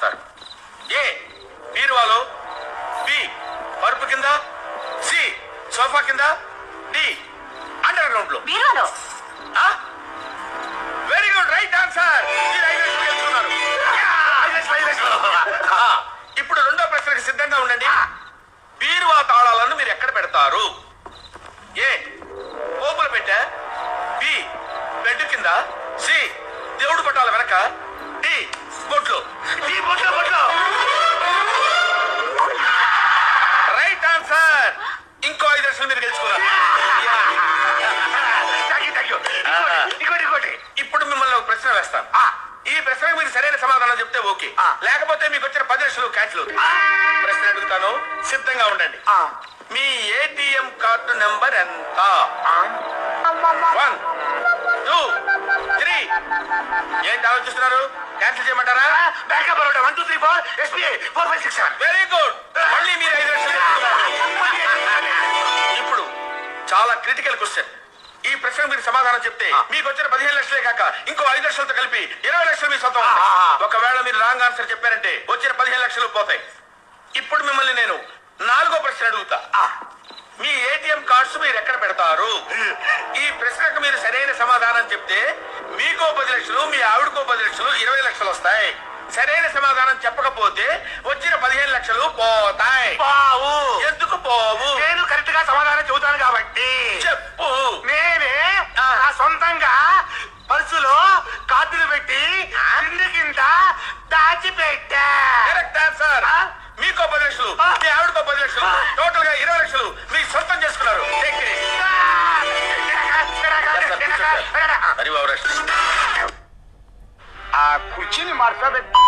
వస్తారు. ఏ బీరువాలో, బి పరుపు కింద, సి సోఫా కింద, డి అండర్ గ్రౌండ్ లో. బీరువాలో. Very good, right answer. మీరు 5 లక్షలు గెలుచుకున్నారు. ఇప్పుడు రెండో ప్రశ్నకి సిద్ధంగా ఉండండి. బీరువా తాళాలను మీరు ఎక్కడ పెడతారు? ఏ పోపుల పెట్టె, బి బెడ్ కింద, సి దేవుడు పట్టాల వెనక, డి బొట్లో. Right answer. ఇంకో 5 లక్షలు మీరు గెలుచుకున్నారు. ఇప్పుడు మిమ్మల్ని ఒక ప్రశ్న వేస్తాను. ఈ ప్రశ్నకు మీరు సరైన సమాధానం చెప్తే ఓకే, లేకపోతే మీకు వచ్చిన 10 లక్షలు క్యాన్సిల్ అవుతాయి. ప్రశ్న అడుగుతాను, సిద్ధంగా ఉండండి. మీ ఏటీఎం కార్డు నెంబర్ ఎంత? 1 2 3. ఏంటి ఆలోచిస్తున్నారు? క్యాన్సిల్ చేయమంటారా? Backup 1 2 3 4 SBI 4 5 6 7. Very good. మళ్ళీ మీరు 5 లక్షలు గెలుచుకున్నారు. ఇప్పుడు చాలా క్రిటికల్ క్వశ్చన్. ఈ ప్రశ్నకు మీరు సమాధానం చెప్తే మీకు వచ్చిన 15 లక్షలే కాక ఇంకో 5 లక్షలతో కలిపి 20 లక్షలు మీ సొంతం. ఒకవేళ మీరు రాంగ్ ఆన్సర్ చెప్పారంటే వచ్చిన 15 లక్షలు పోతాయి. ఇప్పుడు మిమ్మల్ని నేను 4వ ప్రశ్న అడుగుతా. మీ ఏటీఎం కార్డ్స్ మీరు ఎక్కడ పెడతారు? ఈ ప్రశ్నకు మీరు సరైన సమాధానం చెప్తే మీకో 10 లక్షలు, మీ ఆవిడకో 10 లక్షలు, 20 లక్షలు వస్తాయి. సరైన సమాధానం చెప్పకపోతే వచ్చిన 15 లక్షలు పోతాయి. పావు. ఎందుకు పోవు? నేను కరెక్ట్ గా సమాధానం చెబుతాను కాబట్టి. చెప్పు. నేనే నా సొంతంగా పర్సులో కార్డులు పెట్టి ఇంటి కింద దాచిపెట్టా. Correct answer. మీకో 10 లక్షలు, మీ ఆవిడకో 10 లక్షలు, టోటల్ గా 20 లక్షలు మీ సొంతం చేసుకున్నారు. ఆ కుర్చీని మార్చబెట్టి